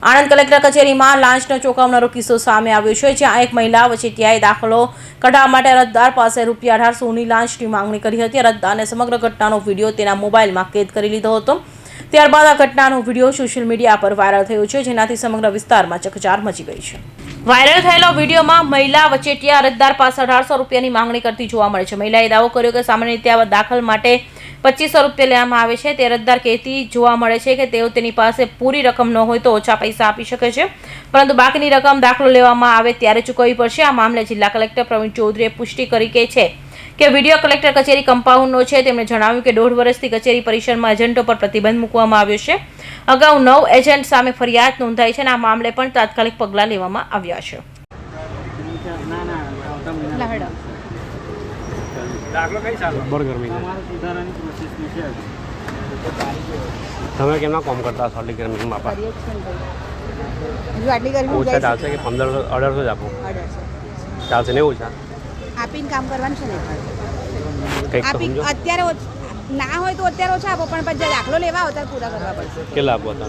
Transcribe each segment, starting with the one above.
Anand collector કચેરીમાં લાંચનો ચોંકાવનારો કિસ્સો સામે આવ્યો છે, જ્યાં એક મહિલા વચેટિયાએ દાખલો કઢાવવા માટે અરજદાર પાસે ₹1800ની લાંચની માંગણી કરી હતી। અરજદારને સમગ્ર ઘટનાનો વિડીયો તેના મોબાઈલમાં કેદ કરી લીધો હતો। ત્યારબાદ આ ઘટનાનો વિડીયો સોશિયલ મીડિયા પર વાયરલ થયો છે, જેનાથી સમગ્ર વિસ્તારમાં ચકચાર મચી ગઈ છે। વાયરલ થયેલો વિડીયોમાં મહિલા વચેટિયા અરજદાર પાસે ₹1800ની માંગણી કરતી જોવા મળે છે। મહિલાએ દાવો કર્યો કે સામાન્ય રીતે આવા દાખલ માટે ₹2500 લેવામાં આવે છે। તે અરજદાર કહેતી જોવા મળે છે કે તેઓ તેની પાસે પૂરી રકમ ન હોય તો ઓછા પૈસા આપી શકે છે, પરંતુ બાકીની રકમ દાખલો લેવામાં આવે ત્યારે ચૂકવવી પડશે। આ મામલે જિલ્લા કલેક્ટર પ્રવીણ ચૌધરીએ પુષ્ટિ કરી કે વિડીયો કલેક્ટર કચેરી કમ્પાઉન્ડનો છે। તેમણે જણાવ્યું કે 1.5 વર્ષથી કચેરી પરિસરમાં એજન્ટો પર પ્રતિબંધ મૂકવામાં આવ્યો છે। અગાઉ 9 એજન્ટ સામે ફરિયાદ નોંધાઈ છે અને આ મામલે પણ તાત્કાલિક પગલાં લેવામાં આવ્યા છે। દાખલો કઈ ચાલો બર ગરમી સુધારાની પ્રોસેસની છે। તમે કેમના કામ કરતા છો આટલી ગરમીમાં બાપા? આટલી ગરમી ઓછા ચાલશે કે 1500 1800 જ આપો? ચાલશે ને ઓછા આપીને કામ કરવાનું છે ને કંઈક તો આપી સમજો। અત્યારે ના હોય તો અત્યારે ઓછા આપો, પણ પછી દાખલો લેવા હોય ત્યારે પૂરા કરવા પડશે। કેટલા આપો તમે?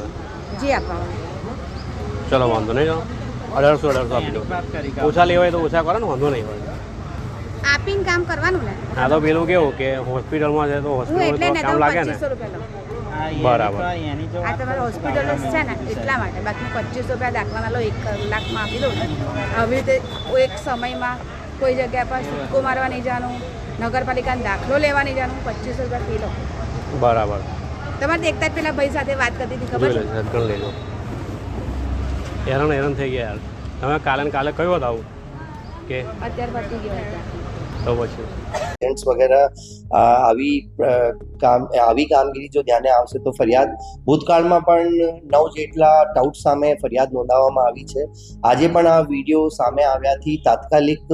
જે આપવા ચલો વાંધો નહીં, 1800 આપી દો। ઓછા લેવા હોય તો ઓછા કરો ને, વાંધો નહીં હોય। આપીને કામ કરવાનું ને। આ તો પેલું કેવું કે હોસ્પિટલમાં જાય તો હું એટલે હોસ્પિટલમાં ને કામ તો લાગે ને। 2500 રૂપિયા લઉં। બરાબર। આ તમારે હોસ્પિટલ છે ને એટલા માટે, બાકી 2500 રૂપિયા દાખલાના લો 1 કલાકમાં આપી દઉં ને। આવી રીતે એક સમયમાં કોઈ જગ્યા પર સિક્કો મારવા નહીં જવાનું, નગરપાલિકાનો દાખલો લેવા નહીં જવાનું, 2500 રૂપિયા ફી લો। બરાબર। તમારે એકતા જ પેલા ભાઈ સાથે વાત કરતી હતી, ખબર છે? ગણ લેજો। હેરાન થઈ ગયા યાર। તમે કાલે ને કાલે કયો આવું કે અત્યારે પતી ગયો હતા તો પછી एजेंट्स वगैरह આવી કામગીરી જો ધ્યાને આવશે તો ફરિયાદ ભૂતકાળમાં પણ 9 જેટલા ટાઉટ સામે ફરિયાદ નોંધાવવામાં આવી છે। આજે પણ આ વિડીયો સામે આવ્યાથી તાત્કાલિક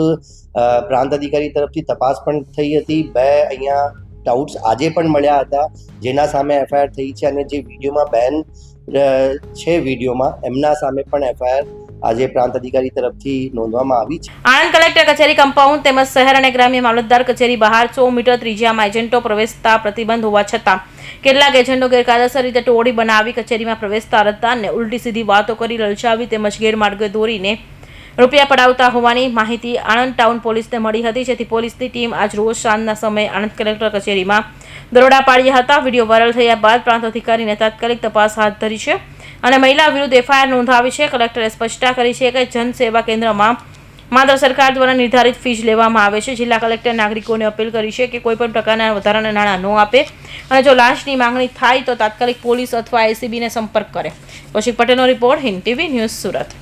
પ્રાંત અધિકારી તરફથી તપાસ પણ થઈ હતી। 2 અહીંયા ટાઉટ્સ આજે પણ મળ્યા હતા, જેના સામે એફઆઈઆર થઈ છે અને જે વિડીયોમાં બેન છે વિડીયોમાં એમના સામે પણ એફઆઈઆર આજે પ્રાંત અધિકારી તરફથી નોંધવામાં આવી છે। આણંદ કલેક્ટર કચેરી કમ્પાઉન્ડ તેમજ શહેર અને ગ્રામ્ય મામલતદાર કચેરી બહાર 100 મીટર ત્રિજ્યામાં એજન્ટો પ્રવેશતા પ્રતિબંધ હોવા છતાં કેટલાક એજન્ટો ગેરકાયદેસર રીતે ટોળી બનાવી કચેરીમાં પ્રવેશતા અરજદારને ઉલટી સીધી વાતો કરી લલચાવી તેમજ ગેરમાર્ગે દોરીને રૂપિયા પડાવતા હોવાની માહિતી આણંદ ટાઉન પોલીસને મળી હતી, જેથી પોલીસની ટીમ આજ રોજ સાંજના સમયે આણંદ કલેક્ટર કચેરીમાં દરોડા પાડ્યા હતા। વિડીયો વાયરલ થયા બાદ પ્રાંત અધિકારીને તાત્કાલિક તપાસ હાથ ધરી છે અને મહિલા વિરુદ્ધ એફઆઈઆર નોંધાવી છે। કલેક્ટરે સ્પષ્ટતા કરી છે કે જનસેવા કેન્દ્રમાં માત્ર સરકાર દ્વારા નિર્ધારિત ફીસ લેવામાં આવે છે। જિલ્લા કલેક્ટર નાગરિકોને અપીલ કરી છે કે કોઈપણ પ્રકારના વધારાના નાણાં ન આપે અને જો લાંચની માંગણી થાય તો તાત્કાલિક પોલીસ અથવા એસીબીને સંપર્ક કરે। કૌશિક પટેલનો report, Hind TV news, Surat.